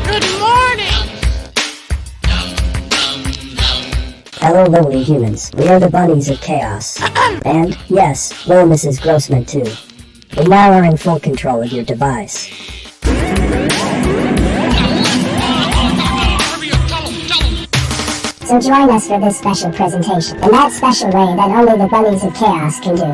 Good morning! Hello, lowly humans. We are the bunnies of chaos. And, yes, well, Mrs. Grossman too. We now are in full control of your device. So join us for this special presentation, in that special way that only the bunnies of chaos can do.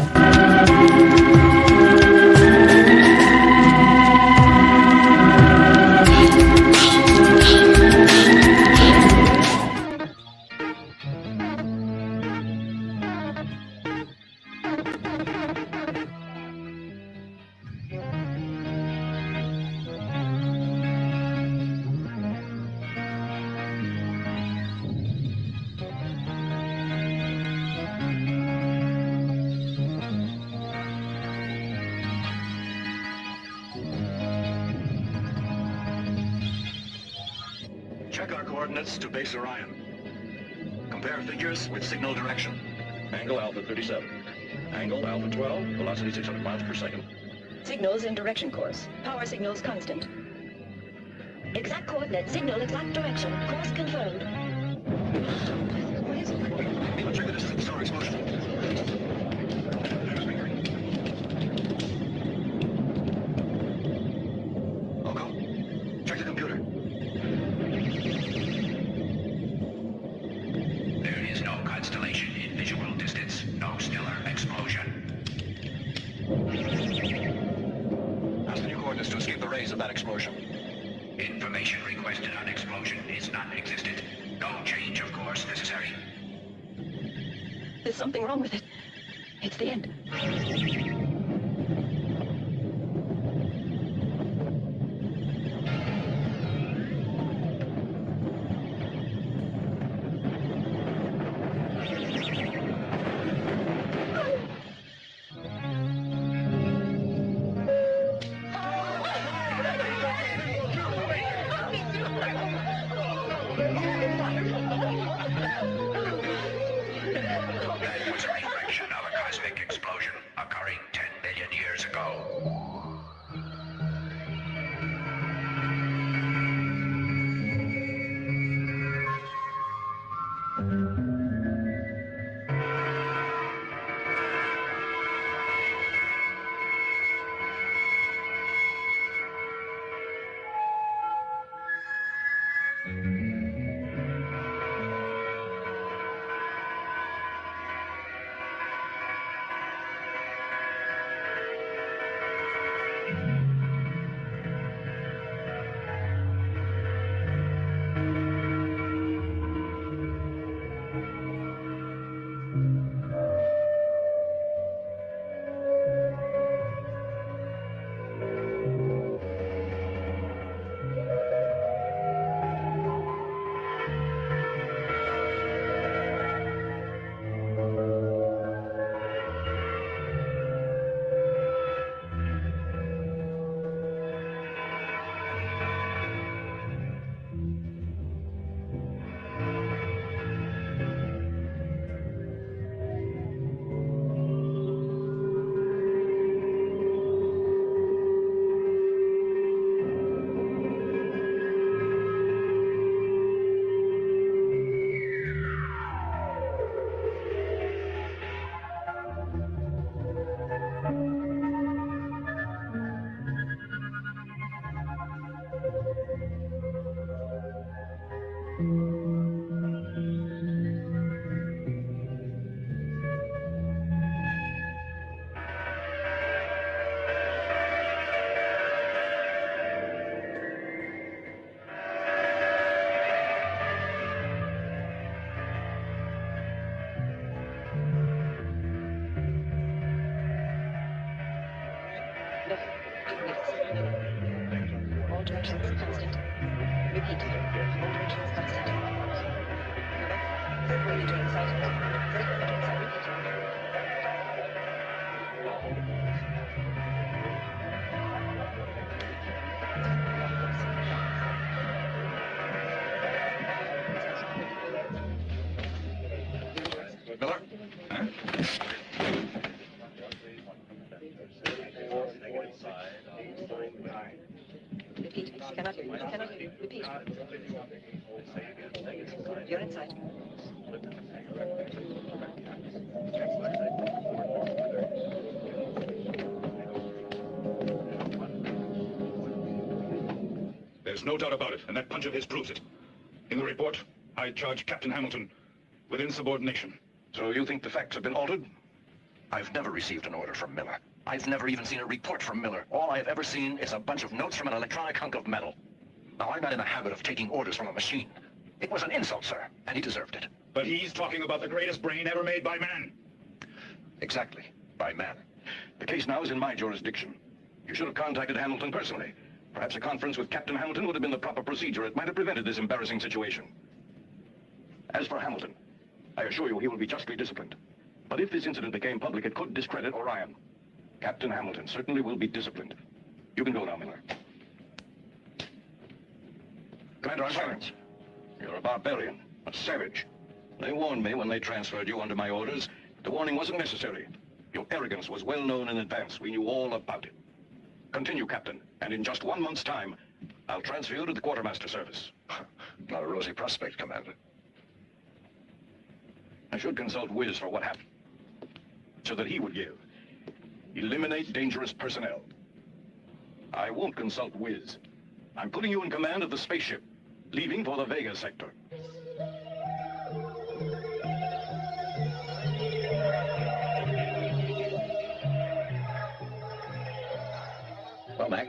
Check our coordinates to base Orion. Compare figures with signal direction. Angle alpha 37. Angle alpha 12. Velocity 600 miles per second. Signals in direction course. Power signals constant. Exact coordinate. Signal exact direction. Course confirmed. Beamer, check the distance of the solar explosion. Logo, check the computer. There is no constellation in visual distance. No stellar explosion. Ask the new coordinates to escape the rays of that explosion. Information requested on explosion is non-existent. No change of course necessary. There's something wrong with it. It's the end. That was a reflection of a cosmic explosion occurring 10 billion years ago. All directions constant. Repeat. All directions constant. Ready to inside. Ready to inside. Repeat. Cannot hear you. Repeat. You're inside. There's no doubt about it, and that punch of his proves it. In the report, I charge Captain Hamilton with insubordination. So you think the facts have been altered? I've never received an order from Miller. I've never even seen a report from Miller. All I have ever seen is a bunch of notes from an electronic hunk of metal. Now, I'm not in the habit of taking orders from a machine. It was an insult, sir, and he deserved it. But he's talking about the greatest brain ever made by man. Exactly, by man. The case now is in my jurisdiction. You should have contacted Hamilton personally. Perhaps a conference with Captain Hamilton would have been the proper procedure. It might have prevented this embarrassing situation. As for Hamilton, I assure you he will be justly disciplined. But if this incident became public, it could discredit Orion. Captain Hamilton certainly will be disciplined. You can go now, Miller. Commander, I'm silent. You're a barbarian, a savage. They warned me when they transferred you under my orders. The warning wasn't necessary. Your arrogance was well known in advance. We knew all about it. Continue, Captain, and in just 1 month's time, I'll transfer you to the quartermaster service. Not a rosy prospect, Commander. I should consult Wiz for what happened, so that he would give. Eliminate dangerous personnel. I won't consult Wiz. I'm putting you in command of the spaceship, leaving for the Vega sector. Well, Mac,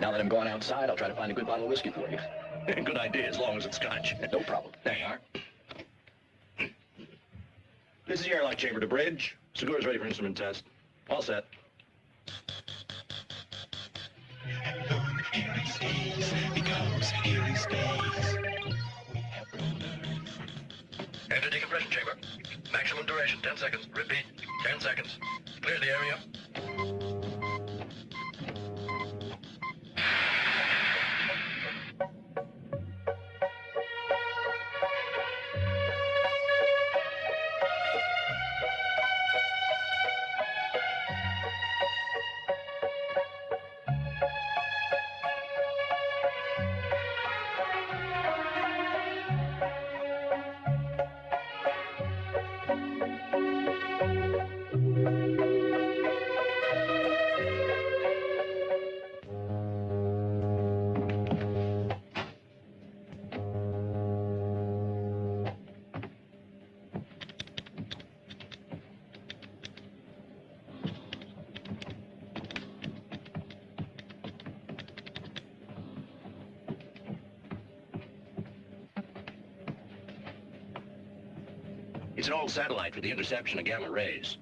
now that I'm going outside, I'll try to find a good bottle of whiskey for you. Good idea, as long as it's Scotch. No problem. There you are. This is the airlock chamber to bridge. Segura's ready for instrument test. All set. Eerie stays, because Eerie stays. We have learned. Enter decompression chamber. Maximum duration, 10 seconds. Repeat, 10 seconds. Clear the area. It's an old satellite for the interception of gamma rays.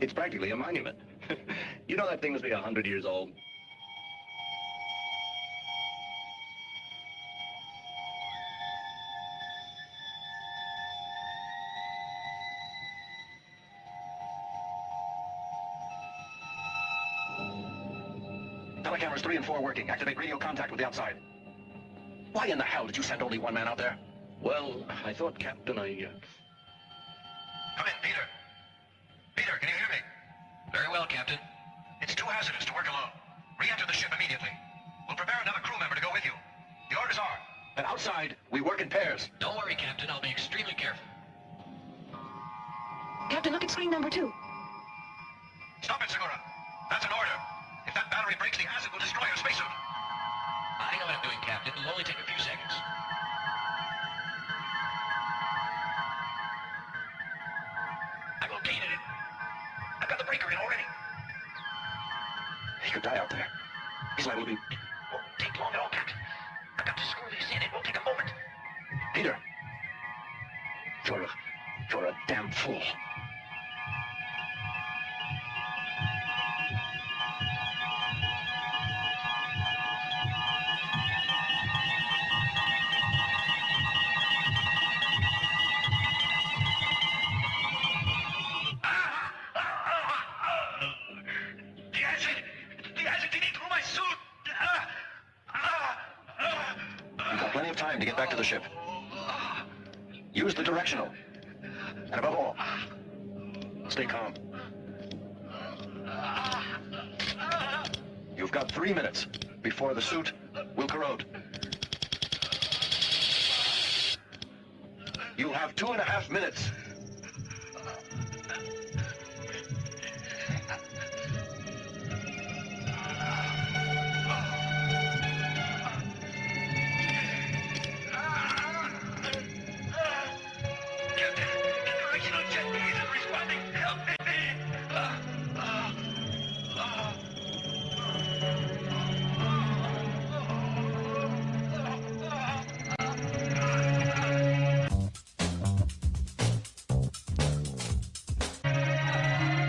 It's practically a monument. You know that thing must be 100 years old. Telecameras 3 and 4 working. Activate radio contact with the outside. Why in the hell did you send only one man out there? Well, I thought, Captain, Come in, Peter. Peter, can you hear me? Very well, Captain. It's too hazardous to work alone. Re-enter the ship immediately. We'll prepare another crew member to go with you. The orders are that outside, we work in pairs. Don't worry, Captain. I'll be extremely careful. Captain, look at screen number 2. Stop it, Segura. That's an order. If that battery breaks, the acid will destroy your spacesuit. I know what I'm doing, Captain. It'll only take a few seconds. I've located it. I've got the breaker in already. He could die out there. He's liable to be... It won't take long at all, Captain. I've got to screw this in. It won't take a moment. Peter. You're a damn fool. To get back to the ship. Use the directional. And above all, stay calm. You've got 3 minutes before the suit will corrode. You have 2.5 minutes.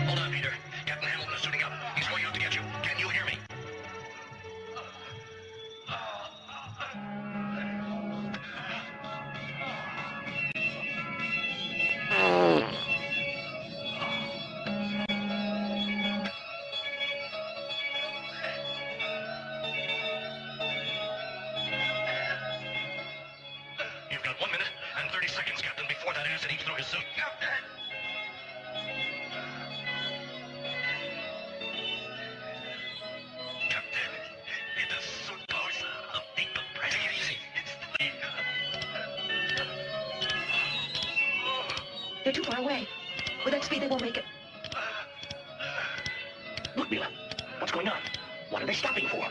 Hold on, Peter. Captain Hamilton is suiting up. He's going out to get you. Can you hear me? You've got 1 minute and 30 seconds, Captain, before that acid eats through his suit. Captain! Captain, it is so close. I'll take the pressure. Take it easy. They're too far away. With that speed, they won't make it. Look, Mila. What's going on? What are they stopping for?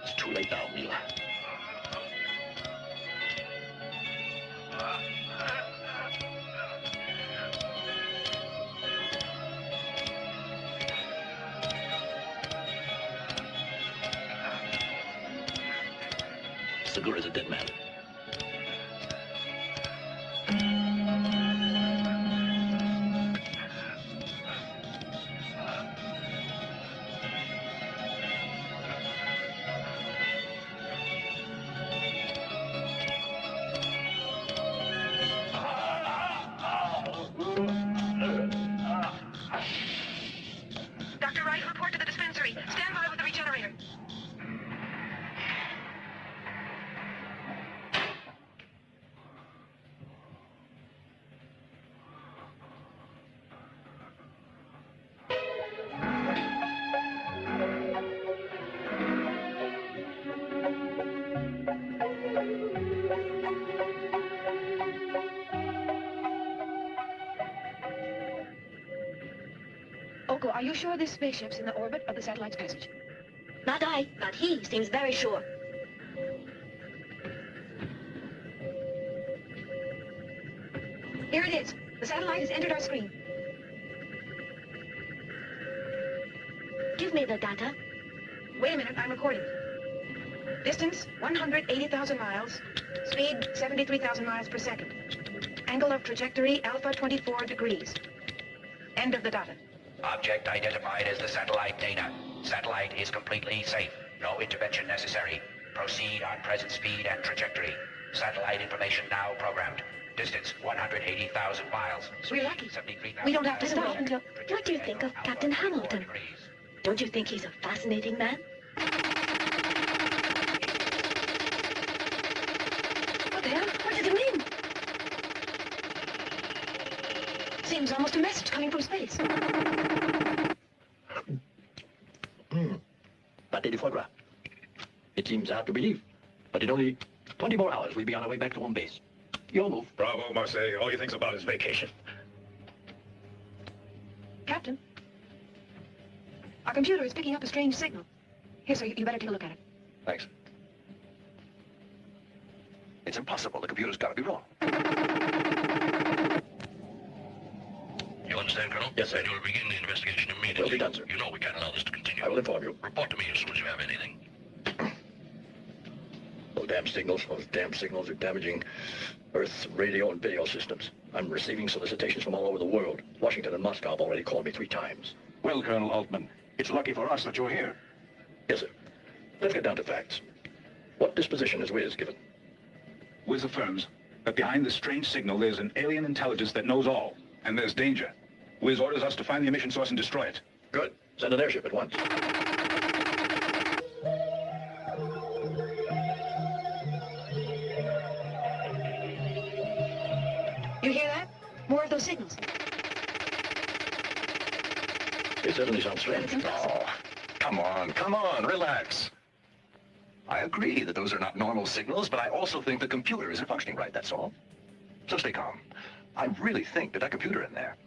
It's too late now, Mila. Segura's a dead man. Dr. Wright, report to the dispensary. Stand by with the regenerator. Oko, are you sure this spaceship's in the orbit of the satellite's passage? Not I, but he seems very sure. Here it is. The satellite has entered our screen. Give me the data. Wait a minute, I'm recording. Distance, 180,000 miles. Speed, 73,000 miles per second. Angle of trajectory, alpha 24 degrees. End of the data. Object identified as the satellite Dana. Satellite is completely safe. No intervention necessary. Proceed on present speed and trajectory. Satellite information now programmed. Distance 180,000 miles. We're lucky. 73,000 We don't have to miles. stop until... What do you think of Captain Hamilton? Don't you think he's a fascinating man? What the hell? What does it mean? Seems almost a message coming from space. Pâté de foie gras. It seems hard to believe, but in only 24 hours we'll be on our way back to home base. Your move. Bravo, Marseille. All he thinks about is vacation. Captain, our computer is picking up a strange signal. Here, sir, you better take a look at it. Thanks. It's impossible. The computer's got to be wrong. You understand, Colonel? Yes, sir. And you'll begin the investigation immediately. Will be done, sir. You know we can't allow this to continue. I will inform you. Report to me as soon as you have anything. Those damn signals are damaging Earth's radio and video systems. I'm receiving solicitations from all over the world. Washington and Moscow have already called me 3 times. Well, Colonel Altman, it's lucky for us that you're here. Yes, sir. Let's get down to facts. What disposition has Wiz given? Wiz affirms that behind this strange signal there's an alien intelligence that knows all, and there's danger. Wiz orders us to find the emission source and destroy it. Good. Send an airship at once. You hear that? More of those signals. It certainly sounds strange. Oh, come on, relax. I agree that those are not normal signals, but I also think the computer isn't functioning right, that's all. So stay calm. I really think that computer in there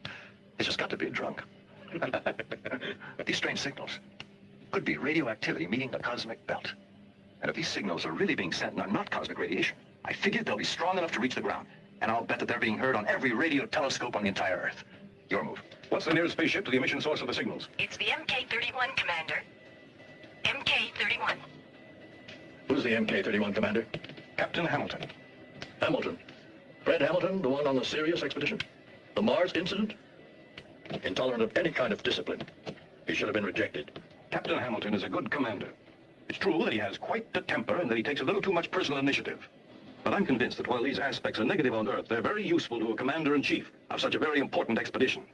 has just got to be drunk. These strange signals could be radioactivity meeting the cosmic belt. And if these signals are really being sent and are not cosmic radiation, I figure they'll be strong enough to reach the ground. And I'll bet that they're being heard on every radio telescope on the entire Earth. Your move. What's the nearest spaceship to the emission source of the signals? It's the MK-31, Commander. MK-31. Who's the MK-31 commander? Captain Hamilton. Hamilton. Fred Hamilton, the one on the Sirius expedition? The Mars incident? Intolerant of any kind of discipline. He should have been rejected. Captain Hamilton is a good commander. It's true that he has quite the temper and that he takes a little too much personal initiative. But I'm convinced that while these aspects are negative on Earth, they're very useful to a commander-in-chief of such a very important expedition.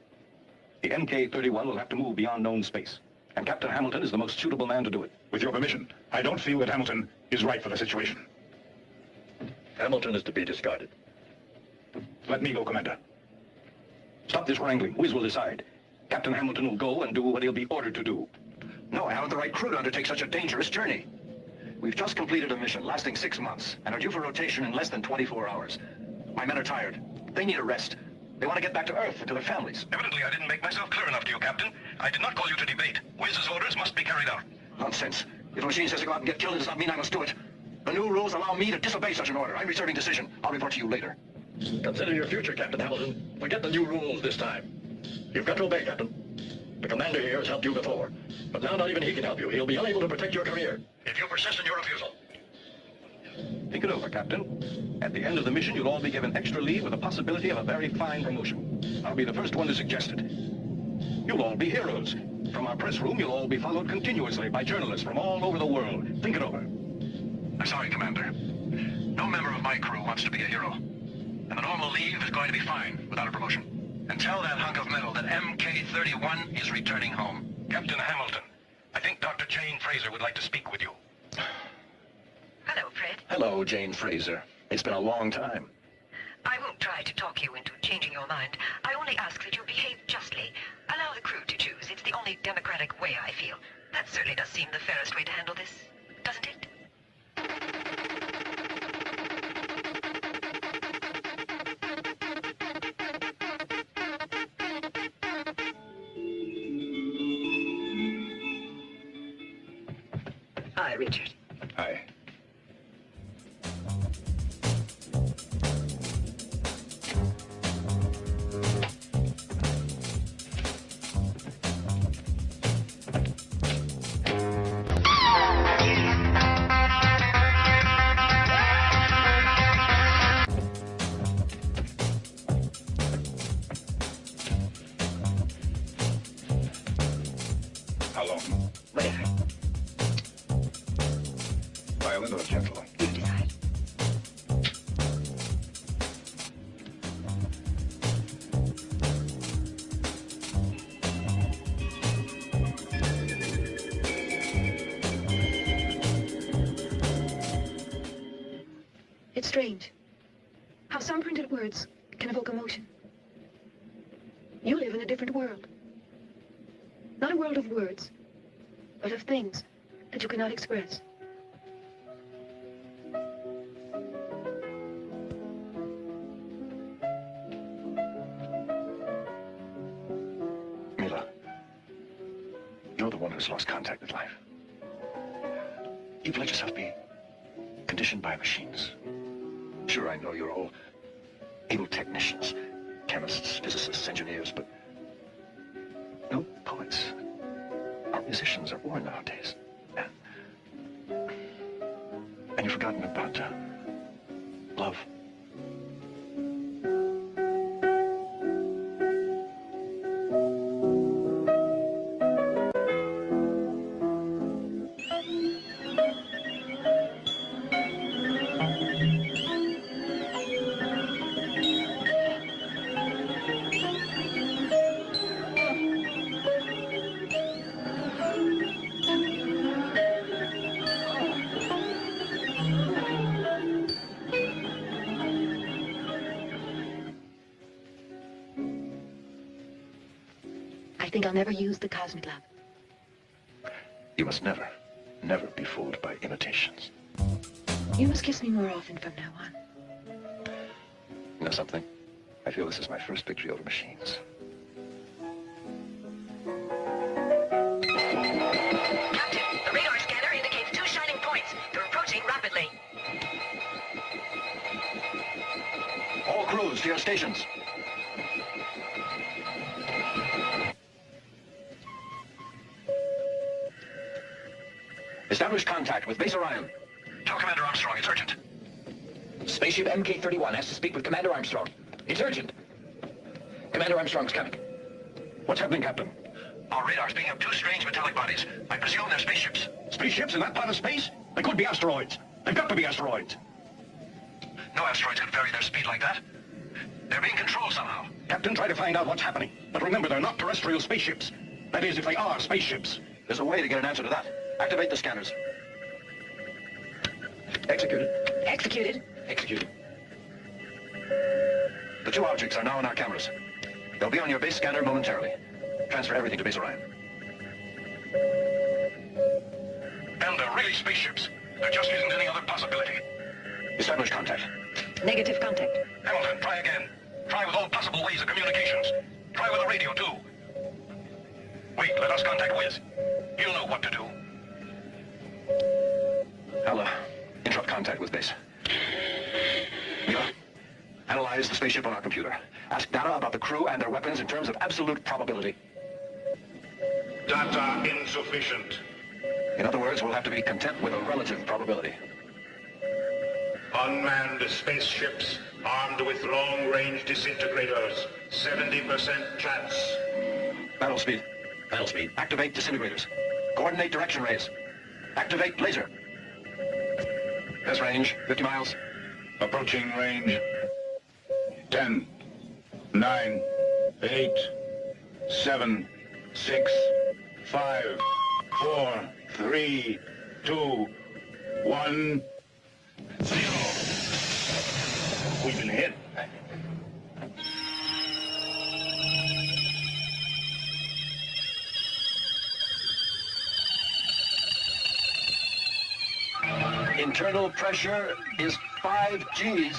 The MK-31 will have to move beyond known space, and Captain Hamilton is the most suitable man to do it. With your permission, I don't feel that Hamilton is right for the situation. Hamilton is to be discarded. Let me go, Commander. Stop this wrangling. Whiz will decide. Captain Hamilton will go and do what he'll be ordered to do. No, I haven't the right crew to undertake such a dangerous journey. We've just completed a mission lasting 6 months and are due for rotation in less than 24 hours. My men are tired. They need a rest. They want to get back to Earth and to their families. Evidently, I didn't make myself clear enough to you, Captain. I did not call you to debate. Wiz's orders must be carried out. Nonsense. If the machine says to go out and get killed, it does not mean I must do it. The new rules allow me to disobey such an order. I'm reserving decision. I'll report to you later. Consider your future, Captain Hamilton. Forget the new rules this time. You've got to obey, Captain. The commander here has helped you before, but now not even he can help you. He'll be unable to protect your career if you persist in your refusal. Think it over, Captain. At the end of the mission, you'll all be given extra leave with the possibility of a very fine promotion. I'll be the first one to suggest it. You'll all be heroes. From our press room, you'll all be followed continuously by journalists from all over the world. Think it over. I'm sorry, Commander. No member of my crew wants to be a hero. And the normal leave is going to be fine without a promotion. And tell that hunk of metal that MK-31 is returning home. Captain Hamilton, I think Dr. Jane Fraser would like to speak with you. Hello, Fred. Hello, Jane Fraser. It's been a long time. I won't try to talk you into changing your mind. I only ask that you behave justly. Allow the crew to choose. It's the only democratic way, I feel. That certainly does seem the fairest way to handle this, doesn't it? Hi, Richard. Hi. How long? Whatever. Violent or gentle? You decide. It's strange how some printed words can evoke emotion. You live in a different world. Not a world of words, but of things that you cannot express. Mila, you're the one who's lost contact with life. You've let yourself be conditioned by machines. Sure, I know you're all able technicians, chemists, physicists, engineers, but no poets or musicians are born nowadays. And you've forgotten about love. think I'll never use the cosmic love? You must never, never be fooled by imitations. You must kiss me more often from now on. You know something? I feel this is my first victory over machines. Captain, the radar scanner indicates 2 shining points. They're approaching rapidly. All crews to your stations. Establish contact with Base Orion. Tell Commander Armstrong it's urgent. Spaceship MK-31 has to speak with Commander Armstrong. It's urgent. Commander Armstrong's coming. What's happening, Captain? Our radar's picking up 2 strange metallic bodies. I presume they're spaceships. Spaceships in that part of space? They could be asteroids. They've got to be asteroids. No asteroids could vary their speed like that. They're being controlled somehow. Captain, try to find out what's happening. But remember, they're not terrestrial spaceships. That is, if they are spaceships. There's a way to get an answer to that. Activate the scanners. Executed. Executed? Executed. The 2 objects are now on our cameras. They'll be on your base scanner momentarily. Transfer everything to Base Orion. And they're really spaceships. There just isn't any other possibility. Establish contact. Negative contact. Hamilton, try again. Try with all possible ways of communications. Try with the radio, too. Wait, let us contact Wiz. He'll know what to do. I'll, interrupt contact with base. Mila, analyze the spaceship on our computer. Ask data about the crew and their weapons in terms of absolute probability. Data insufficient. In other words, we'll have to be content with a relative probability. Unmanned spaceships armed with long-range disintegrators. 70% chance. Battle speed. Battle speed. Activate disintegrators. Coordinate direction rays. Activate laser. Best range, 50 miles. Approaching range. 10, 9, 8, 7, 6, 5, 4, 3, 2, 1, 0. We've been hit. Internal pressure is 5 Gs.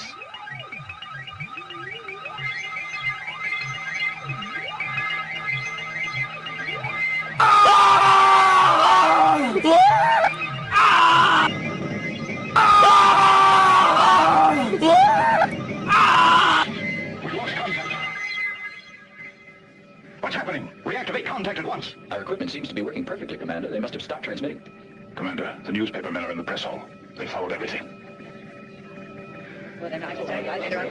What's happening? Reactivate contact at once. Our equipment seems to be working perfectly, Commander. They must have stopped transmitting. Commander, the newspaper men are in the press hall. They followed everything. Well, then I can tell you later on.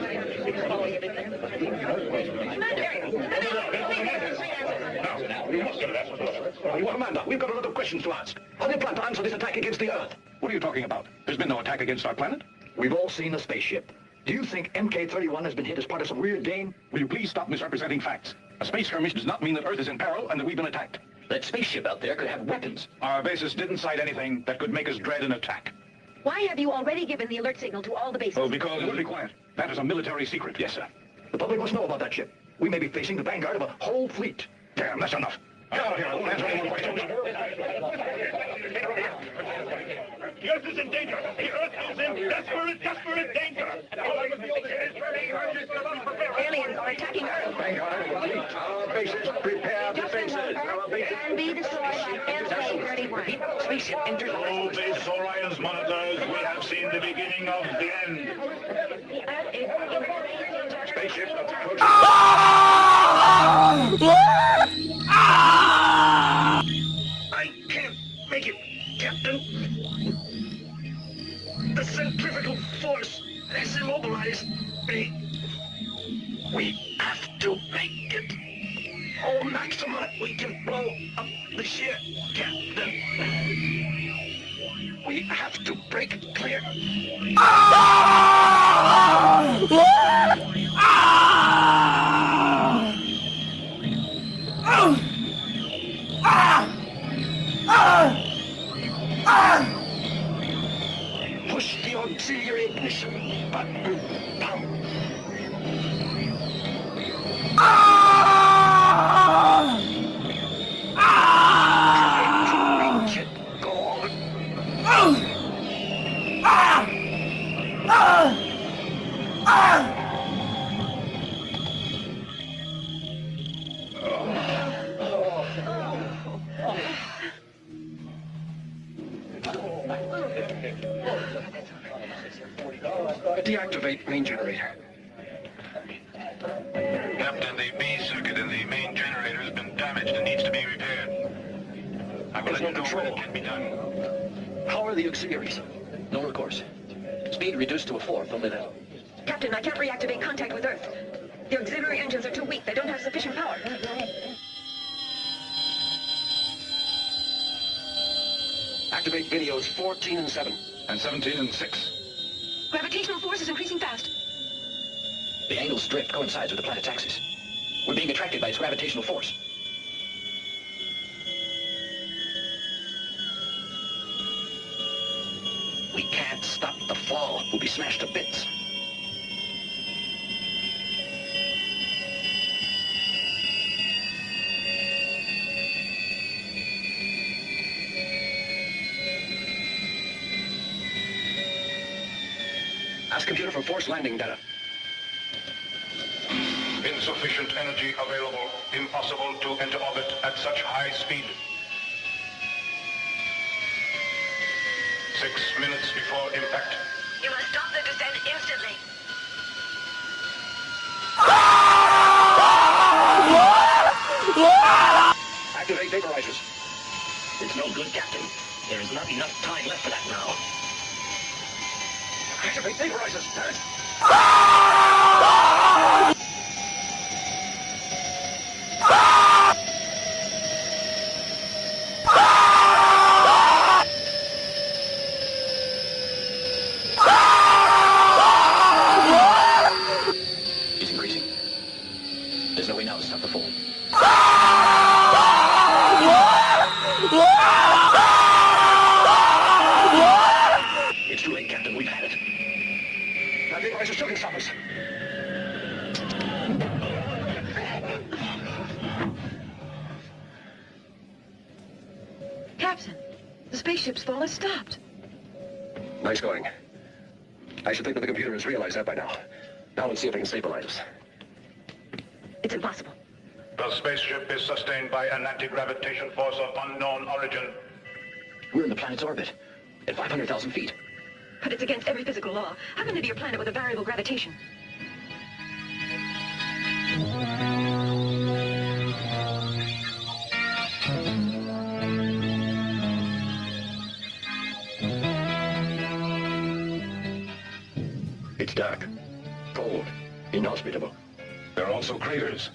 Now, we must get an answer. Commander, we've got a lot of questions to ask. How do you plan to answer this attack against the Earth? What are you talking about? There's been no attack against our planet. We've all seen the spaceship. Do you think MK-31 has been hit as part of some weird game? Will you please stop misrepresenting facts? A space skirmish does not mean that Earth is in peril and that we've been attacked. That spaceship out there could have weapons. Our bases didn't cite anything that could make us dread an attack. Why have you already given the alert signal to all the bases? Oh, because... Be quiet. That is a military secret. Yes, sir. The public must know about that ship. We may be facing the vanguard of a whole fleet. Damn, that's enough. Get out of here. I won't answer any more questions. The Earth is in danger. The Earth is in desperate danger. Aliens are attacking Earth. Vanguard, our bases, prepare the bases. Our bases. Can be destroyed by MK-31. Spaceship enters the All base Orion's monitors, we have seen the beginning of the end. Spaceship approaching. I can't make it, Captain. The centrifugal force has immobilized me. We have to make it. Oh, maximum we can blow up the ship, Captain. We have to break it clear. Push the auxiliary ignition button down. Deactivate main generator. Captain, the B circuit in the main generator has been damaged and needs to be repaired. I will let you know when it can be done. How are the auxiliaries? No recourse. Speed reduced to a fourth, only that. Captain, I can't reactivate contact with Earth. The auxiliary engines are too weak. They don't have sufficient power. Activate videos 14 and 7. And 17 and 6. Gravitational force is increasing fast. The angle drift coincides with the planet's axis. We're being attracted by its gravitational force. We can't stop the fall. We'll be smashed to bits. Ask computer for forced landing data. Insufficient energy available. Impossible to enter orbit at such high speed. 6 minutes before impact. You must stop the descent instantly. Activate vaporizers. It's no good, Captain. There is not enough time left for that now. Activate vaporizers. It's increasing. There's no way now to stop the fall. It's too late, Captain. We've had it. That vaporizer still can stop us. Captain, the spaceship's fall has stopped. Nice going. I should think that the computer has realized that by now. Now let's see if it can stabilize us. It's impossible. The spaceship is sustained by an anti-gravitation force of unknown origin. We're in the planet's orbit, at 500,000 feet. But it's against every physical law. How can there be a planet with a variable gravitation? It's dark, cold, inhospitable. There are also craters.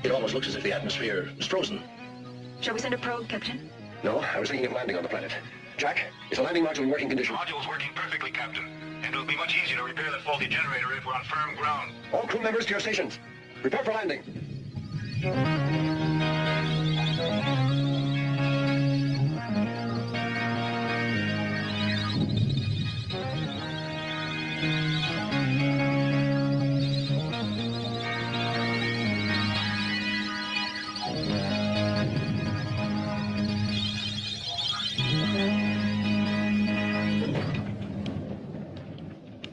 It almost looks as if the atmosphere is frozen. Shall we send a probe, Captain? No, I was thinking of landing on the planet. Jack, is the landing module in working condition? Module's working perfectly, Captain. And it'll be much easier to repair that faulty generator if we're on firm ground. All crew members to your stations. Prepare for landing.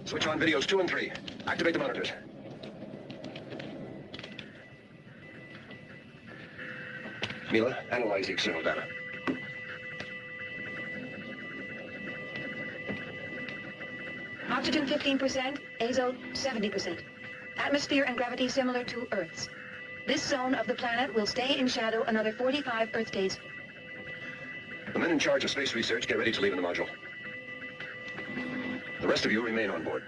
Switch on videos 2 and 3. Activate the monitors. Mila, analyze the external data. Oxygen 15%, azote 70%. Atmosphere and gravity similar to Earth's. This zone of the planet will stay in shadow another 45 Earth days. The men in charge of space research get ready to leave in the module. The rest of you remain on board.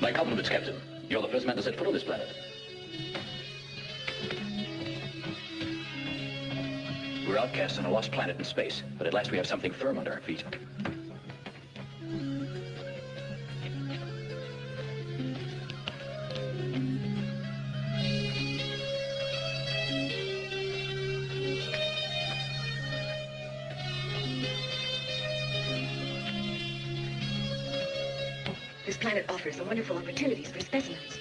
My compliments, Captain. You're the first man to set foot on this planet. We're outcasts on a lost planet in space, but at last we have something firm under our feet. This planet offers some wonderful opportunities for specimens.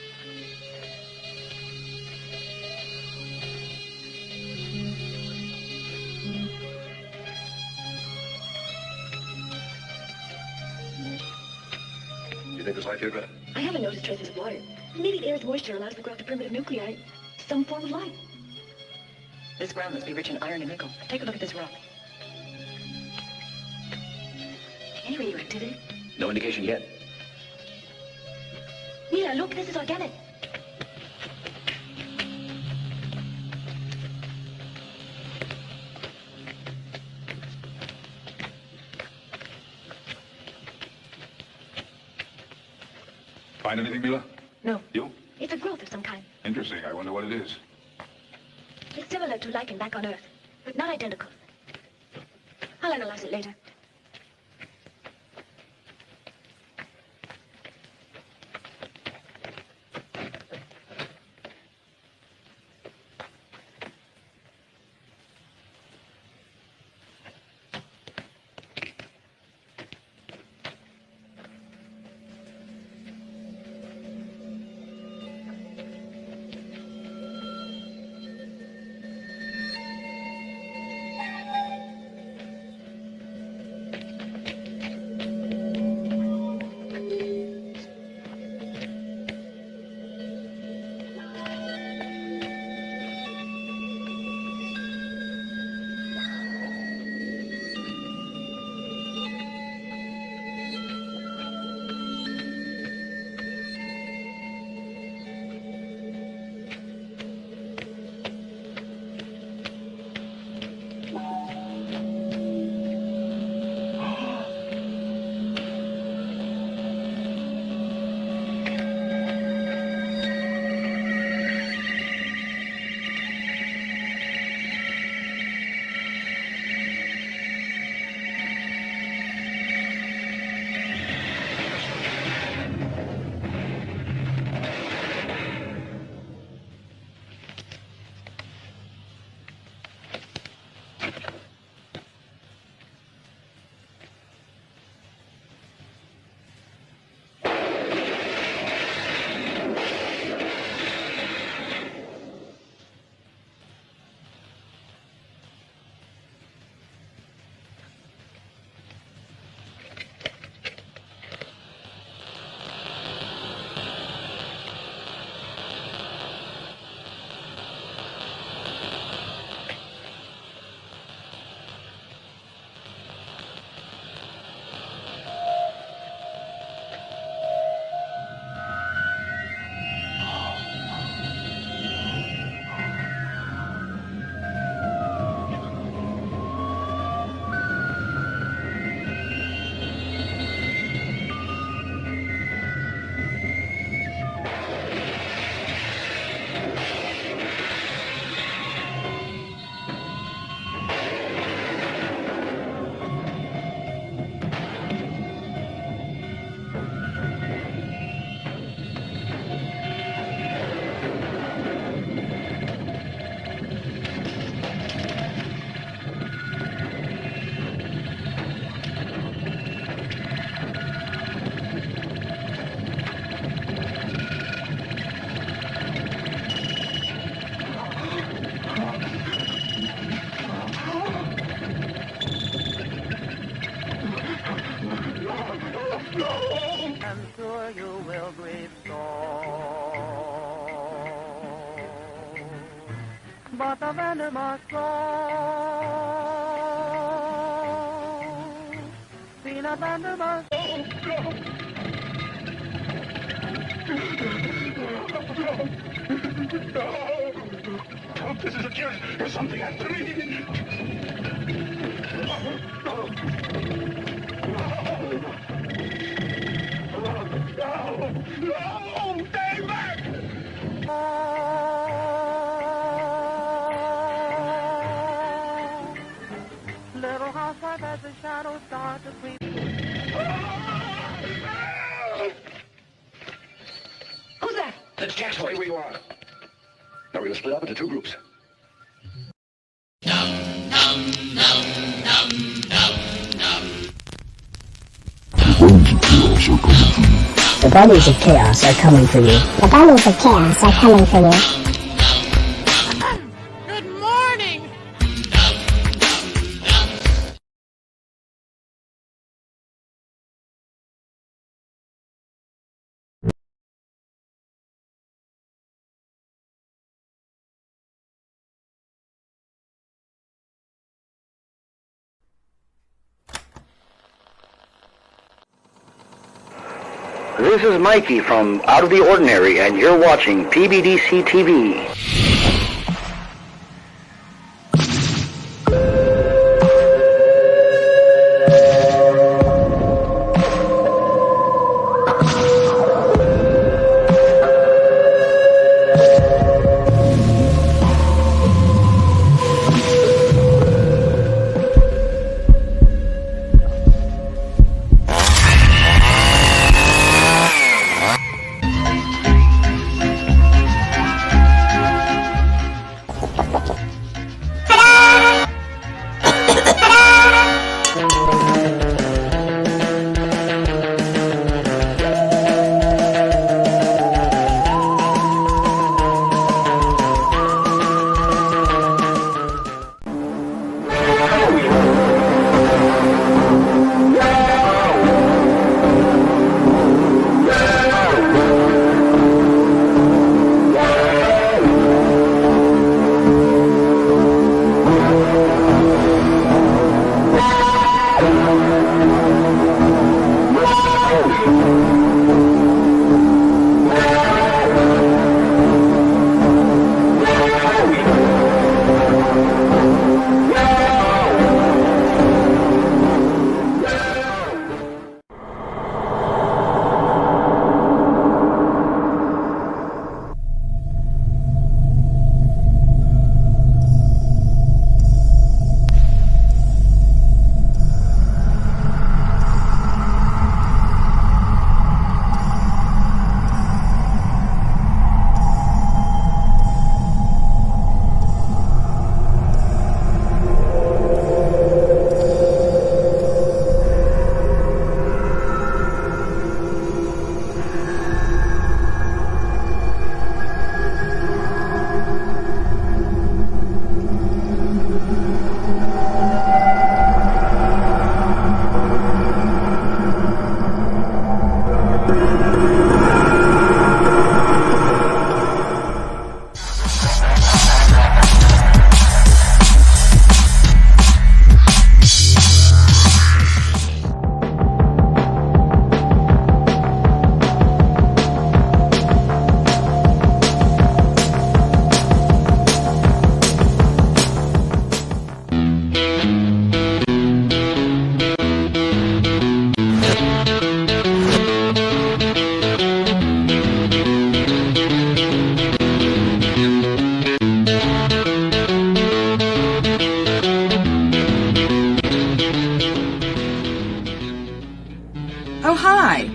Do you think there's life here, Greta? I haven't noticed traces of water. Maybe the air's moisture allows the growth of primitive nuclei. Some form of life. This ground must be rich in iron and nickel. Take a look at this rock. Any radioactivity? No indication yet. Mila, look, this is organic. Find anything, Mila? No. You? It's a growth of some kind. Interesting. I wonder what it is. It's similar to lichen back on Earth, but not identical. I'll analyze it later. I'm sure you will grieve sore. But the Vandermark flow. Sina Vandermark. No, this is a cure. There's something after me. No, stay back! split up into two groups. The bunnies of chaos are coming for you. The bunnies of chaos are coming for you. Good morning. This is Mikey from Out of the Ordinary, and you're watching PBDCtv. Oh, hi!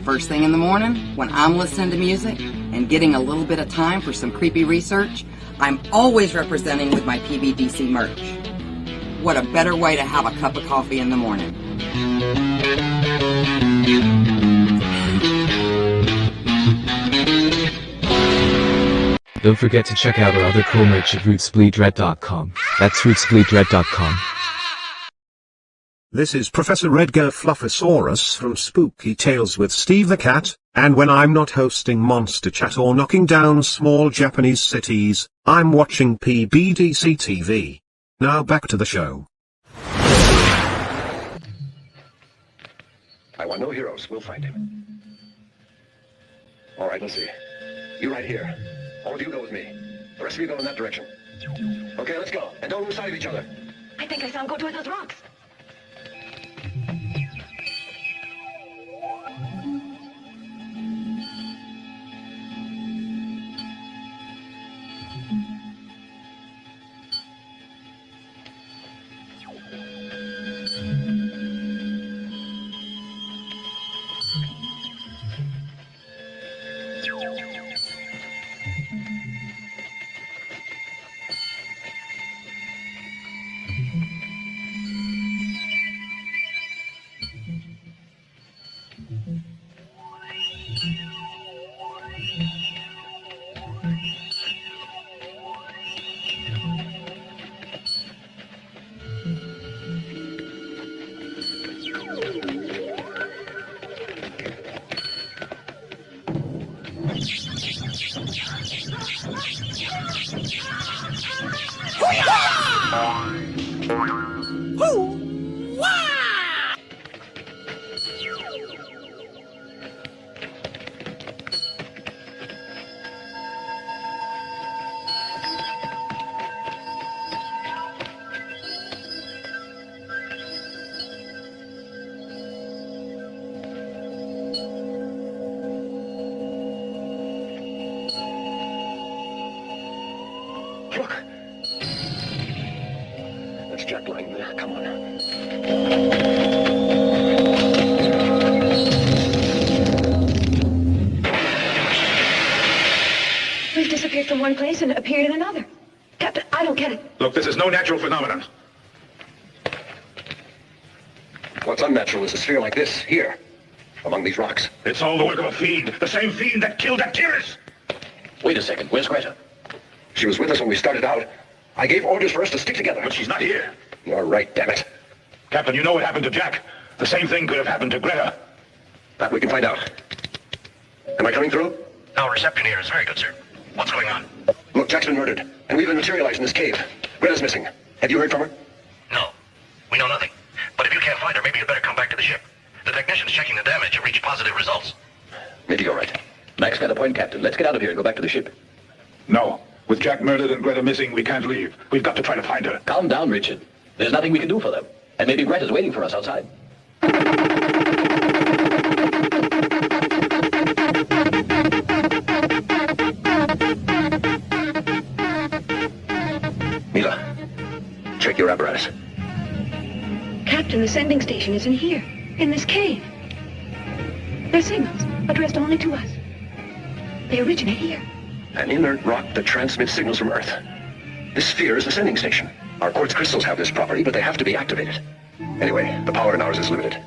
First thing in the morning, when I'm listening to music and getting a little bit of time for some creepy research, I'm always representing with my PBDC merch. What a better way to have a cup of coffee in the morning. Don't forget to check out our other cool merch at rootsbleedred.com. That's rootsbleedred.com. This is Professor Edgar Fluffosaurus from Spooky Tales with Steve the Cat, and when I'm not hosting Monster Chat or knocking down small Japanese cities, I'm watching PBDC TV. Now back to the show. I want no heroes. We'll find him. All right, let's see. You right here. All of you go with me. The rest of you go in that direction. Okay, let's go. And don't lose sight of each other. I think I saw him go toward those rocks. Look. That's Jack lying there. Come on. We've disappeared from one place and appeared in another. Captain, I don't get it. Look, this is no natural phenomenon. What's unnatural is a sphere like this, here, among these rocks. It's all the work of a fiend. The same fiend that killed Akiris. Wait a second. Where's Greta? She was with us when we started out. I gave orders for us to stick together. But she's not here. You're right, damn it. Captain, you know what happened to Jack. The same thing could have happened to Greta. That we can find out. Am I coming through? Our reception here is very good, sir. What's going on? Look, Jack's been murdered, and we've been materialized in this cave. Greta's missing. Have you heard from her? No. We know nothing. But if you can't find her, maybe you'd better come back to the ship. The technicians checking the damage have reached positive results. Maybe you're right. Max got a point, Captain. Let's get out of here and go back to the ship. No. With Jack murdered and Greta missing, we can't leave. We've got to try to find her. Calm down, Richard. There's nothing we can do for them. And maybe Greta's waiting for us outside. Mila, check your apparatus. Captain, the sending station is in here, in this cave. They're signals, addressed only to us. They originate here. An inert rock that transmits signals from Earth. This sphere is the sending station. Our quartz crystals have this property, but they have to be activated. Anyway, the power in ours is limited.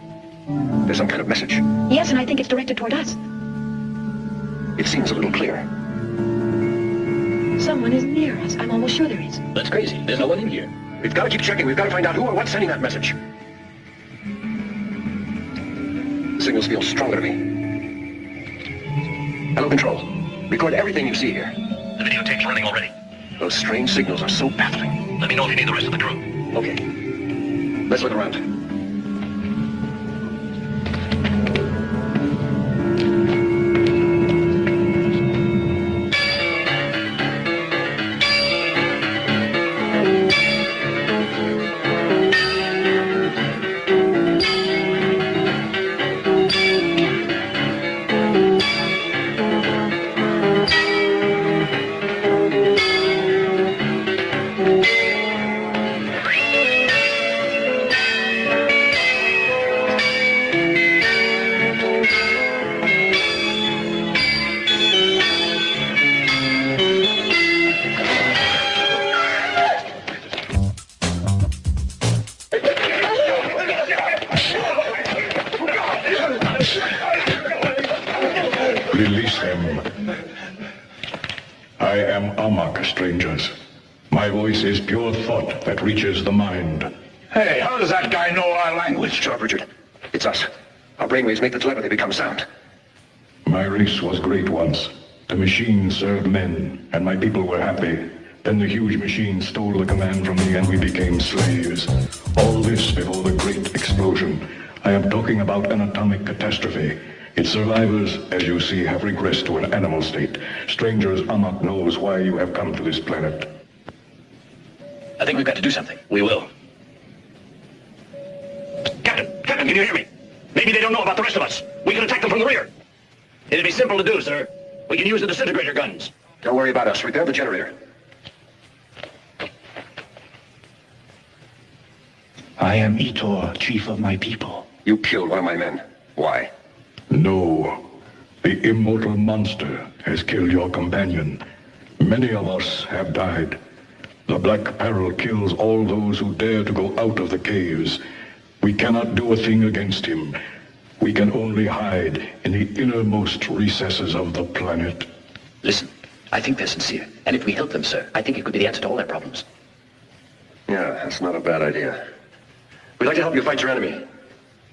There's some kind of message. Yes, and I think it's directed toward us. It seems a little clear. Someone is near us. I'm almost sure there is. That's crazy. There's no one in here. We've got to keep checking. We've got to find out who or what's sending that message. Signals feel stronger to me. Hello, Control. Record everything you see here. The videotape's running already. Those strange signals are so baffling. Let me know if you need the rest of the crew. Okay. Let's look around. Release them. I am Amok, strangers. My voice is pure thought that reaches the mind. Hey, how does that guy know our language? Shut up, Richard. It's us. Our brainwaves make the telepathy become sound. My race was great once. The machine served men, and my people were happy. Then the huge machine stole the command from me, and we became slaves. All this before the great explosion. I am talking about an atomic catastrophe. Its survivors, as you see, have regressed to an animal state. Strangers, Amok knows why you have come to this planet. I think we've got to do something. We will. Captain, can you hear me? Maybe they don't know about the rest of us. We can attack them from the rear. It'd be simple to do, sir. We can use the disintegrator guns. Don't worry about us. Repair the generator. I am Itor, chief of my people. You killed one of my men. Why? No. The immortal monster has killed your companion. Many of us have died. The Black Peril kills all those who dare to go out of the caves. We cannot do a thing against him. We can only hide in the innermost recesses of the planet. Listen, I think they're sincere. And if we help them, sir, I think it could be the answer to all their problems. Yeah, that's not a bad idea. We'd like to help you fight your enemy.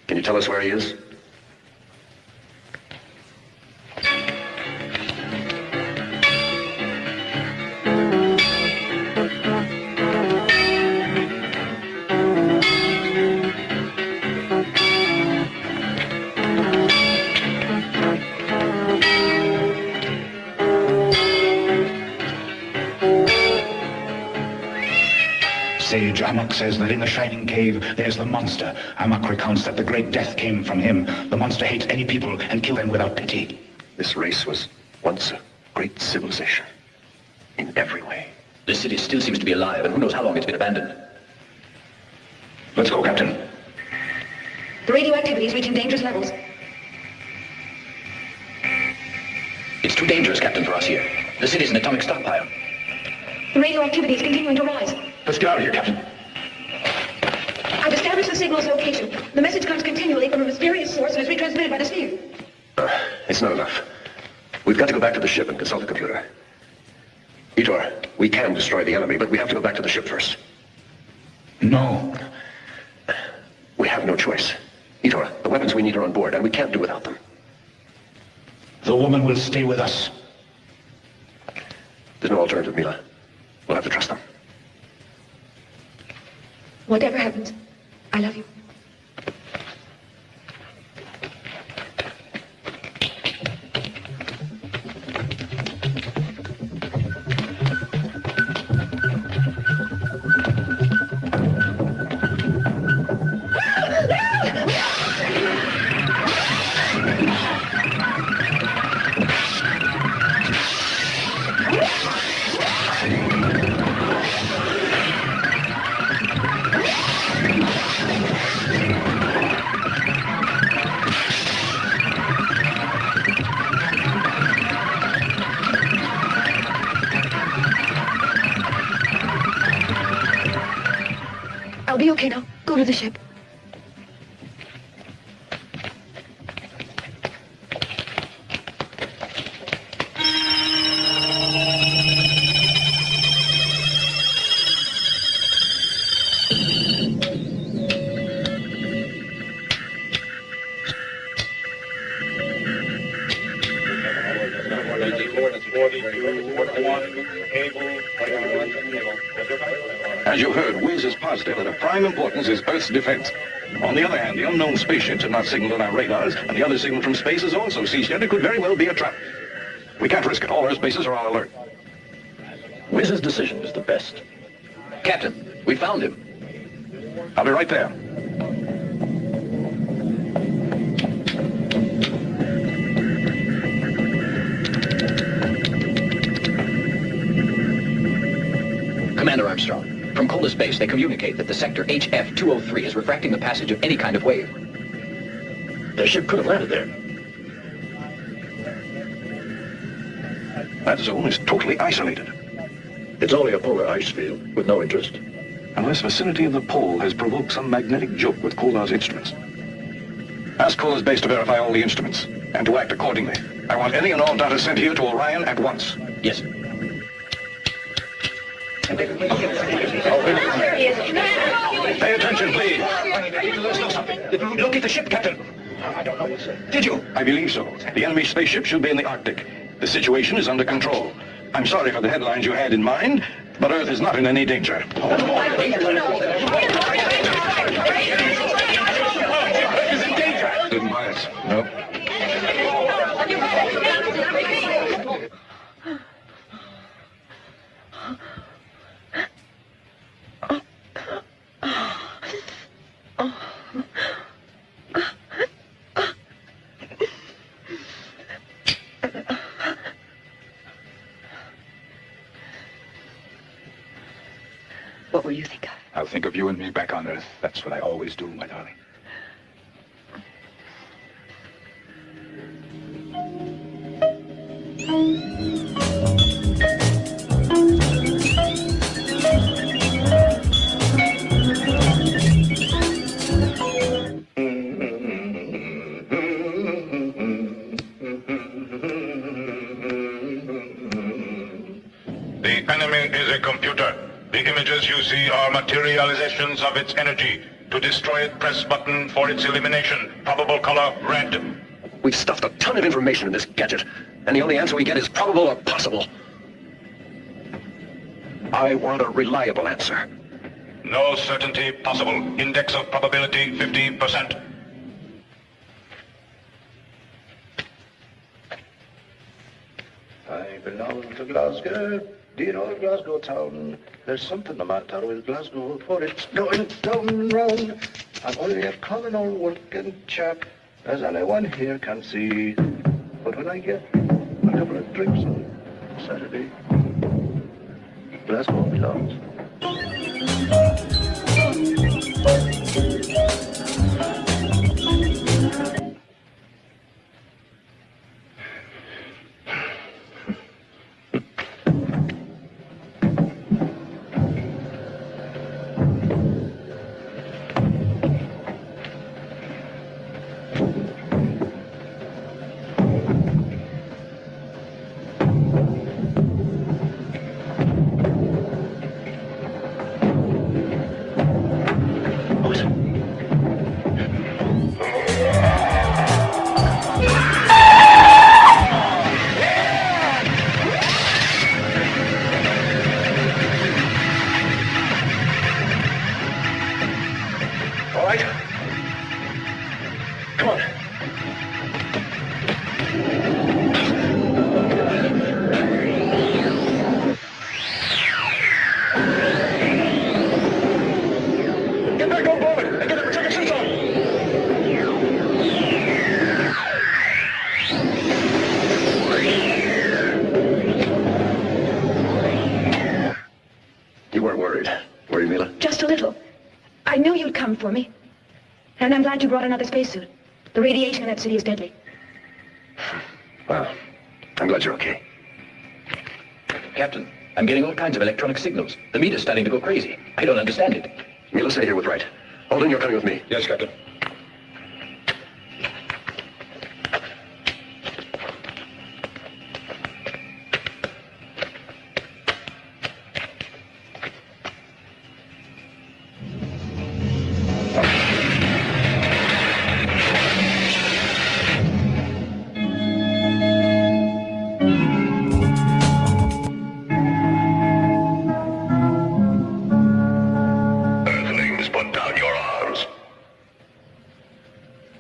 Can you tell us where he is? Sage Amok says that in the Shining Cave, there's the monster. Amok recounts that the Great Death came from him. The monster hates any people and kills them without pity. This race was once a great civilization. In every way. This city still seems to be alive, and who knows how long it's been abandoned. Let's go, Captain. The radioactivity is reaching dangerous levels. It's too dangerous, Captain, for us here. The city's an atomic stockpile. The radioactivity is continuing to rise. Let's get out of here, Captain. I've established the signal's location. The message comes continually from a mysterious source and is retransmitted by the sphere. It's not enough. We've got to go back to the ship and consult the computer. Etor, we can destroy the enemy, but we have to go back to the ship first. No. We have no choice. Etor, the weapons we need are on board, and we can't do without them. The woman will stay with us. There's no alternative, Mila. We'll have to trust them. Whatever happens, I love you. I'll be okay now. Go to the ship. As you heard, Wiz is positive that of prime importance is Earth's defense. On the other hand, the unknown spaceships have not signaled on our radars, and the other signal from space has also ceased yet. It could very well be a trap. We can't risk it. All Earth bases are on alert. Wiz's decision is the best. Captain, we found him. I'll be right there. Commander Armstrong, from Coldest Base, they communicate that the sector HF-203 is refracting the passage of any kind of wave. Their ship could have landed there. That zone is totally isolated. It's only a polar ice field with no interest. Unless vicinity of the pole has provoked some magnetic joke with Kolar's instruments. Ask Kolar's base to verify all the instruments, and to act accordingly. I want any and all data sent here to Orion at once. Yes. Pay attention, please. Let's know something. Locate the ship, Captain. I don't know. Did you? I believe so. The enemy spaceship should be in the Arctic. The situation is under control. I'm sorry for the headlines you had in mind, but Earth is not in any danger. Earth is in danger. Didn't buy it. Nope. What will you think of? I'll think of you and me back on Earth. That's what I always do, my darling. The enemy is a computer. The images you see are materializations of its energy. To destroy it, press button for its elimination. Probable color, red. We've stuffed a ton of information in this gadget, and the only answer we get is probable or possible. I want a reliable answer. No certainty possible. Index of probability 50%. I belong to Glasgow. Dear old Glasgow town, there's something the matter with Glasgow, for it's going down wrong. I'm only a common old working chap, as anyone here can see. But when I get a couple of drinks on Saturday, Glasgow belongs. All right. Come on. Get back on board and get the protective suits on. You weren't worried, were you, Mila? Just a little. I knew you'd come for me. And I'm glad you brought another spacesuit. The radiation in that city is deadly. Well, I'm glad you're okay. Captain, I'm getting all kinds of electronic signals. The meter's starting to go crazy. I don't understand it. Mila, stay here with Wright. Holden, you're coming with me. Yes, Captain. Earthlings, put down your arms.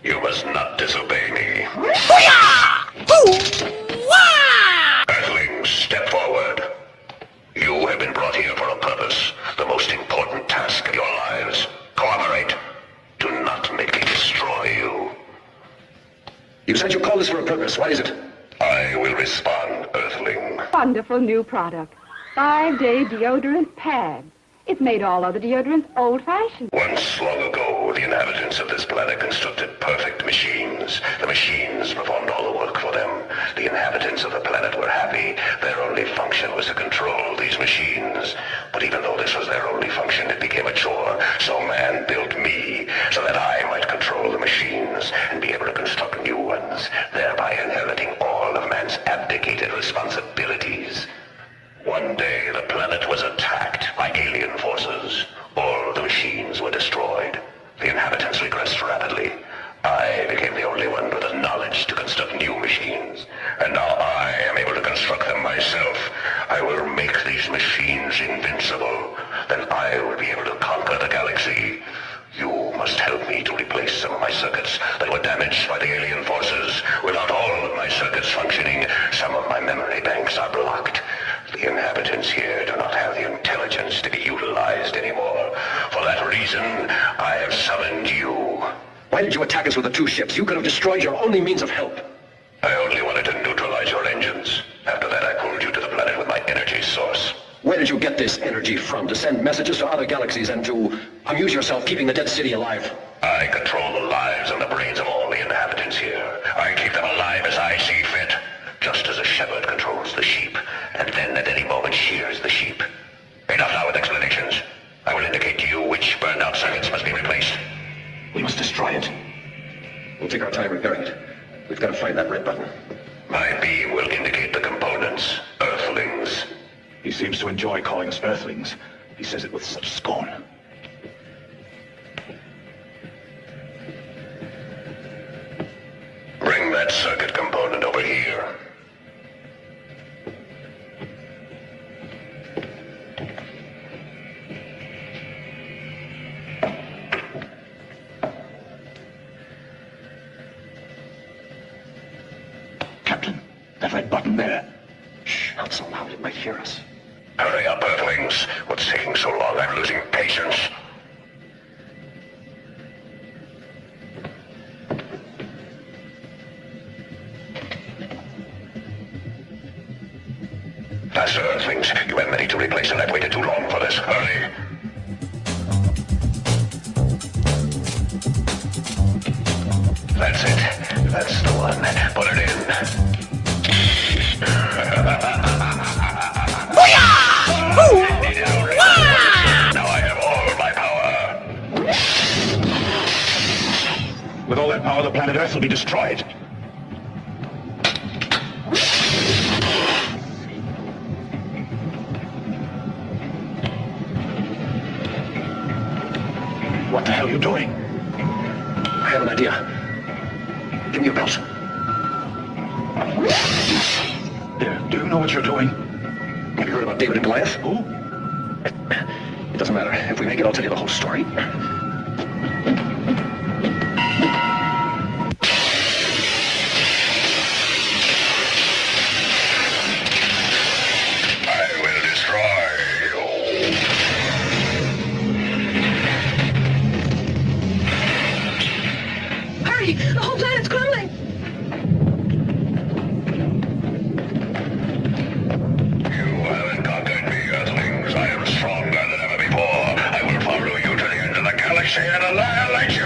You must not disobey me. Earthlings, step forward. You have been brought here for a purpose, the most important task of your lives. Cooperate. Do not make me destroy you. You said you called us for a purpose. What is it? I will respond, Earthling. Wonderful new product. 5-day deodorant pad. It's made all other deodorants old-fashioned. Once long ago, the inhabitants of this planet constructed perfect machines. The machines performed all the work for them. The inhabitants of the planet were happy. Their only function was to control these machines. But even though this was their only function, it became a chore. So man built me, so that I might control the machines and be able to construct new ones, thereby inheriting all of man's abdicated responsibilities. One day, the planet was attacked by alien forces. All the machines were destroyed. The inhabitants regressed rapidly. I became the only one with the knowledge to construct new machines. And now I am able to construct them myself. I will make these machines invincible. Then I will be able to conquer the galaxy. You must help me to replace some of my circuits that were damaged by the alien forces. Without all of my circuits functioning, some of my memory banks are blocked. The inhabitants here do not have the intelligence to be utilized anymore. For that reason, I have summoned you. Why did you attack us with the two ships? You could have destroyed your only means of help. I only wanted to neutralize your engines. After that, I pulled you to the planet with my energy source. Where did you get this energy from? To send messages to other galaxies and to amuse yourself keeping the dead city alive? I control the lives and the brains of all the inhabitants here. I keep them alive as I see fit. Just as a shepherd controls the sheep, and then at any moment shears the sheep. Enough now with explanations. I will indicate to you which burned-out circuits must be replaced. We must destroy it. We'll take our time repairing it. We've got to find that red button. My beam will indicate the components. Earthlings. He seems to enjoy calling us Earthlings. He says it with such scorn. Bring that circuit component over here. Captain, that red button there. Shh, not so loud, it might hear us. Yes, hurry. That's it. That's the one. Put it in. Now I have all my power. With all that power, the planet Earth will be destroyed. What the hell are you doing? I have an idea. Give me your belt. Do you know what you're doing? Have you heard about David and Goliath? Who? It doesn't matter. If we make it, I'll tell you the whole story. Hurry! The whole planet's crumbling! You haven't conquered me, Earthlings. I am stronger than ever before. I will follow you to the end of the galaxy and annihilate you!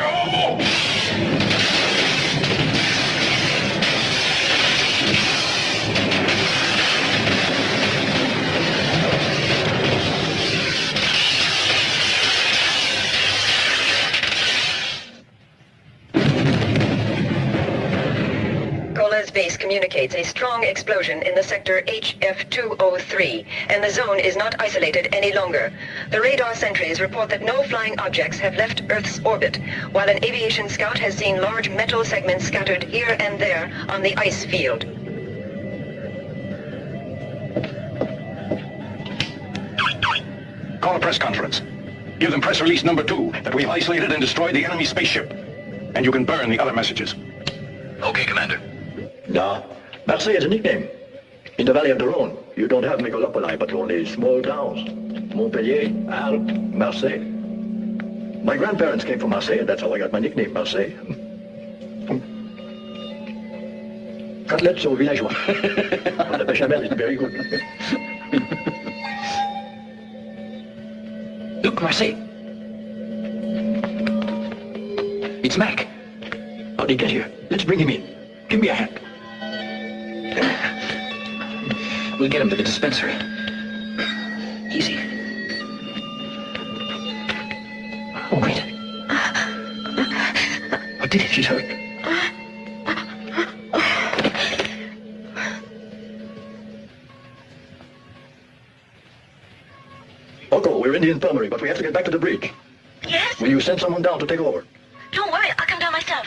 Base communicates a strong explosion in the sector HF203, and the zone is not isolated any longer. The radar sentries report that no flying objects have left Earth's orbit, while an aviation scout has seen large metal segments scattered here and there on the ice field. Call a press conference. Give them press release number 2 that we've isolated and destroyed the enemy spaceship. And you can burn the other messages. Okay, Commander. No, Marseille is a nickname. In the Valley of the Rhone, you don't have megalopoli, but only small towns. Montpellier, Arles, Marseille. My grandparents came from Marseille, and that's how I got my nickname, Marseille. Côtelettes au villageois. The bechamel is very good. Look, Marseille. It's Mac. How'd he get here? Let's bring him in. Give me a hand. We'll get him to the dispensary. Easy. Oh, wait. What did it? She's hurt. Uncle, we're in the infirmary, but we have to get back to the bridge. Yes? Will you send someone down to take over? Don't worry, I'll come down myself.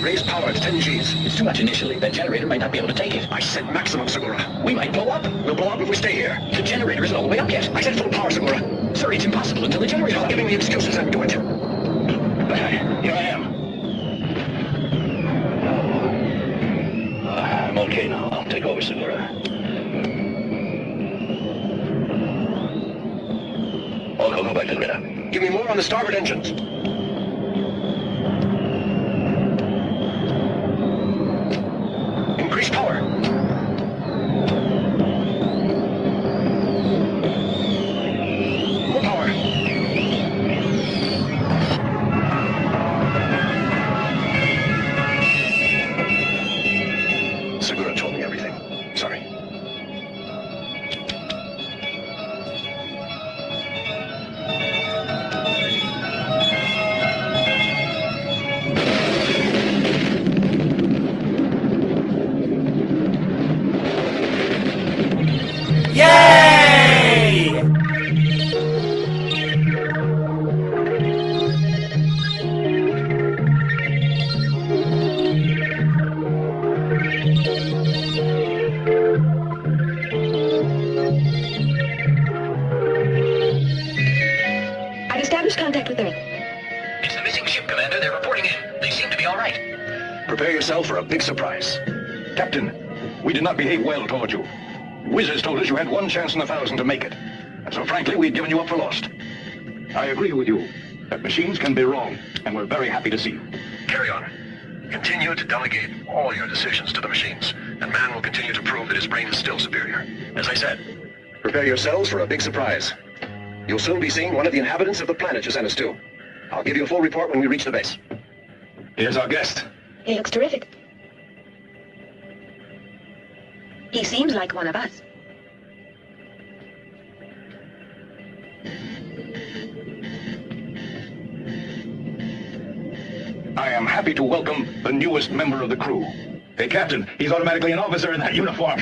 Raise power to 10 Gs. It's too much initially. The generator might not be able to take it. I said maximum, Segura. We might blow up. We'll blow up if we stay here. The generator isn't all the way up yet. I said full power, Segura. Sir, it's impossible until the generator... Stop giving me excuses and do it. Here I am. I'm okay now. I'll take over, Segura. I'll go back to the radar. Give me more on the starboard engines. Increase power. More power. Segura told me everything. Sorry. lose contact with Earth. It's the missing ship, Commander. They're reporting in. They seem to be all right. Prepare yourself for a big surprise. Captain, we did not behave well toward you. Wizards told us you had 1 chance in 1,000 to make it. And so frankly, we'd given you up for lost. I agree with you that machines can be wrong, and we're very happy to see you. Carry on. Continue to delegate all your decisions to the machines, and man will continue to prove that his brain is still superior. As I said, prepare yourselves for a big surprise. You'll soon be seeing one of the inhabitants of the planet you sent us to. I'll give you a full report when we reach the base. Here's our guest. He looks terrific. He seems like one of us. I am happy to welcome the newest member of the crew. Hey, Captain, he's automatically an officer in that uniform.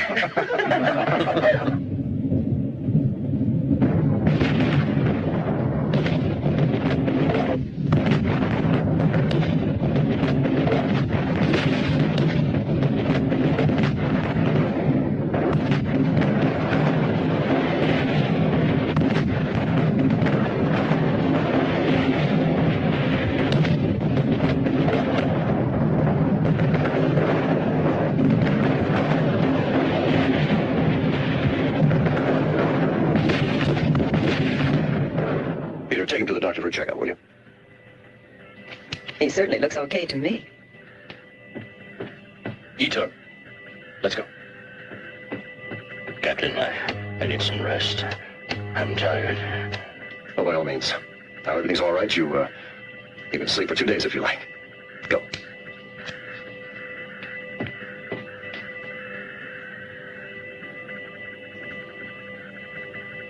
Peter, take him to the doctor for a checkup, will you? He certainly looks okay to me. Eater, let's go. Captain, I need some rest. I'm tired. Oh, by all means. Now everything's all right. You can sleep for 2 days if you like. Go.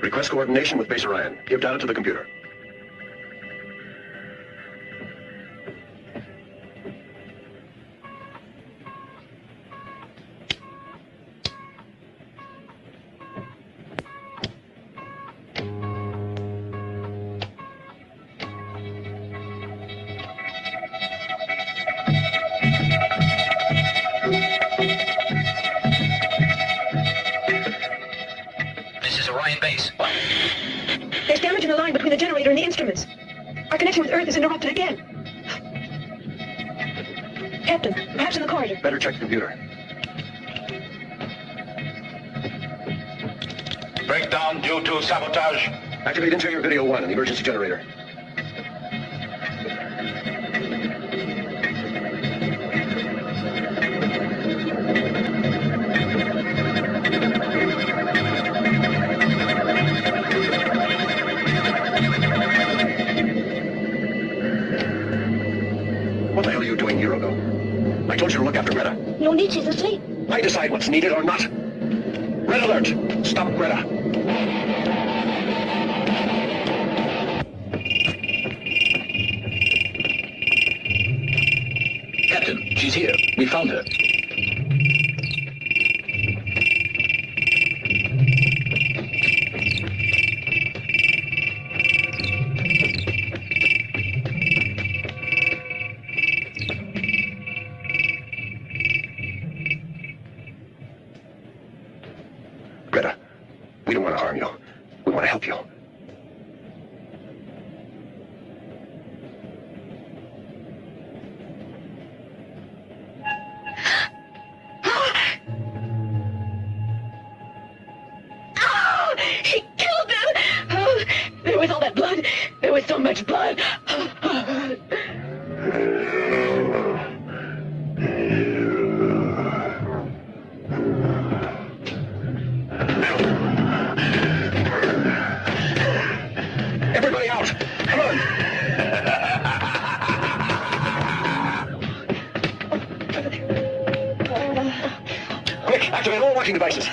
Request coordination with Base Orion. Give data to the computer. This is Orion Base. There's damage in the line between the generator and the instruments. Our connection with Earth is interrupted again. Captain, perhaps in the corridor. Better check the computer. Breakdown due to sabotage. Activate interior video 1 and the emergency generator. What the hell are you doing, Hugo? I told you to look after Greta. No need, she's asleep. I decide what's needed or not. Red alert! Stop Greta! Captain, she's here. We found her. Greta, we don't want to harm you. We want to help you. Oh, he killed them! Oh, there was all that blood. There was so much blood. Everybody out! Come on! Quick, activate all watching devices.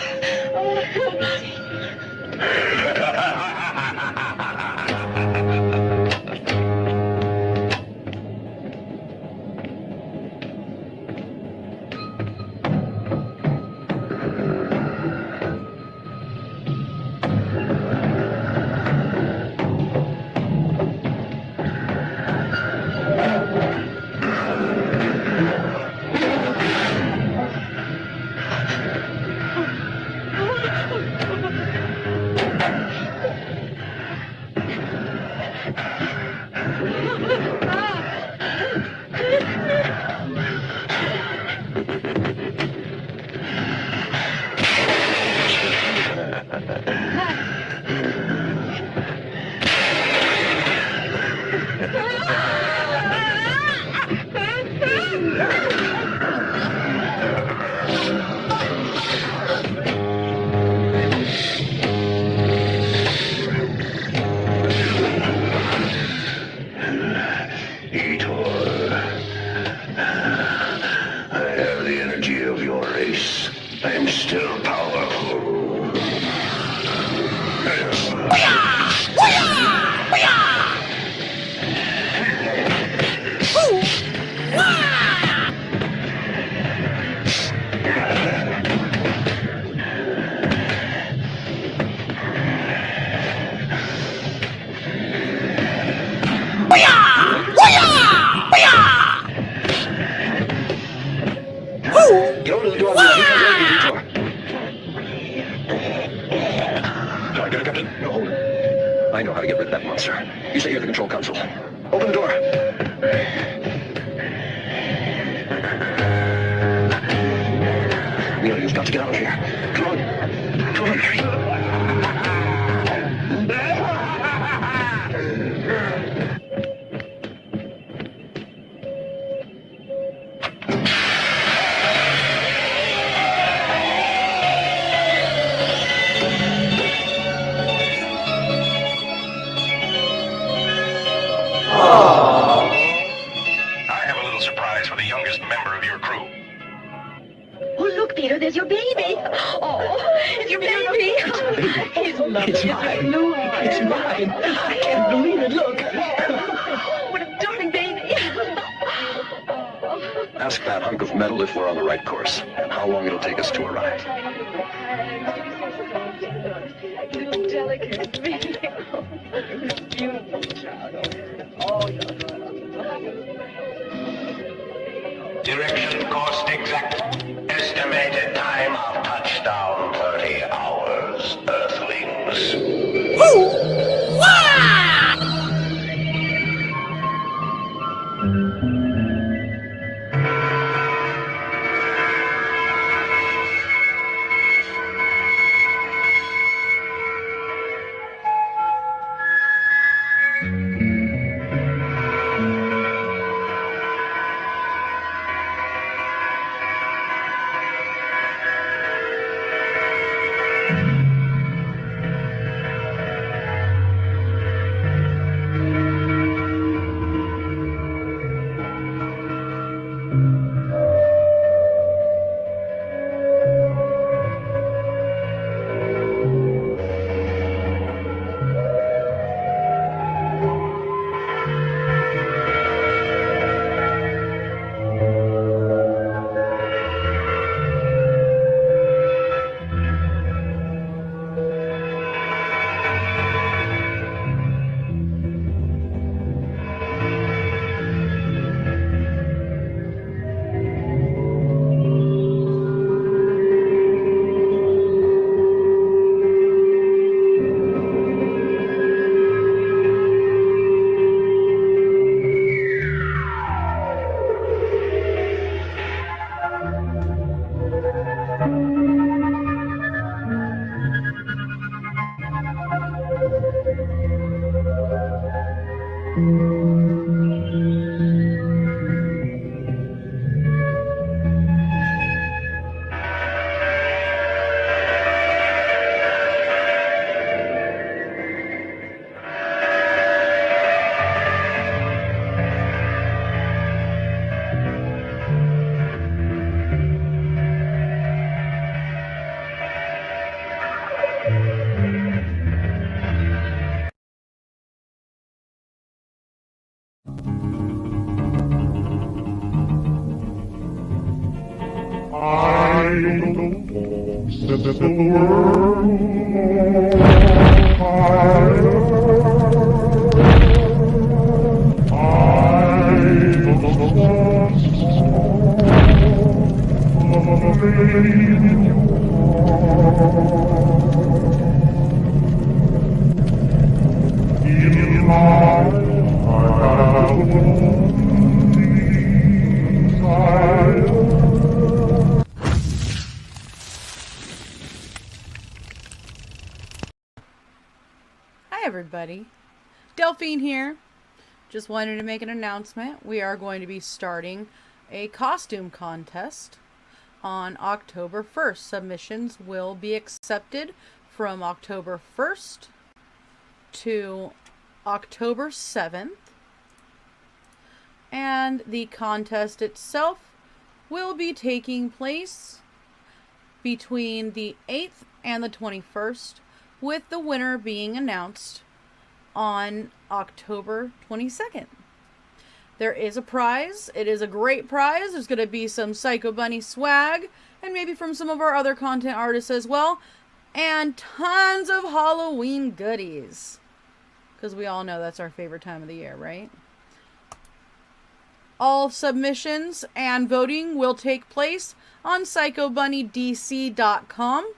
how to get rid of that monster. You stay here at the control console. Open the door. Leo, you've got to get out of here. Come on. Come on, hurry. I have a little surprise for the youngest member of your crew. Oh, look, Peter, there's your baby. Oh, it's your baby. It's lovely. It's mine. It's mine. I can't believe it. Look. What a darling baby. Ask that hunk of metal if we're on the right course, and how long it'll take us to arrive. Delicate baby. Beautiful child. Oh, Direction, course exact. Estimated time of touchdown, 30 hours, Earthlings. Set the world Hi everybody, Delphine here. Just wanted to make an announcement. We are going to be starting a costume contest on October 1st. Submissions will be accepted from October 1st to October 7th. And the contest itself will be taking place between the 8th and the 21st, with the winner being announced on October 22nd. There is a prize. It is a great prize. There's going to be some Psycho Bunny swag, and maybe from some of our other content artists as well, and tons of Halloween goodies, because we all know that's our favorite time of the year, right? All submissions and voting will take place on PsychoBunnyDC.com.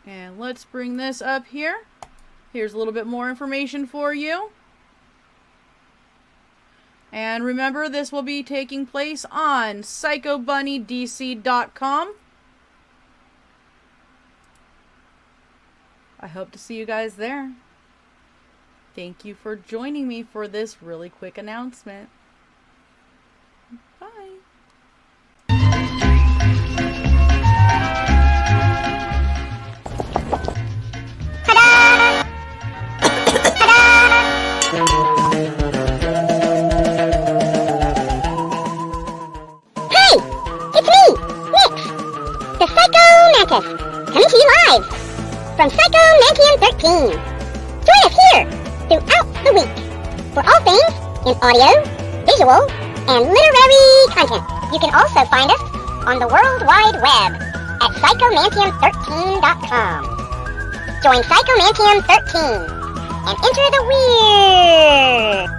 And let's bring this up here. Here's a little bit more information for you. And remember, this will be taking place on PsychoBunnyDC.com. I hope to see you guys there. Thank you for joining me for this really quick announcement. Bye. Hi! It's me, Nix, the Psycho Mantis, coming to you live from Psycho Mantium 13. Join us here throughout the week for all things in audio, visual, and literary content. You can also find us on the World Wide Web at psychomantium13.com. Join Psychomantium 13 and enter the weird.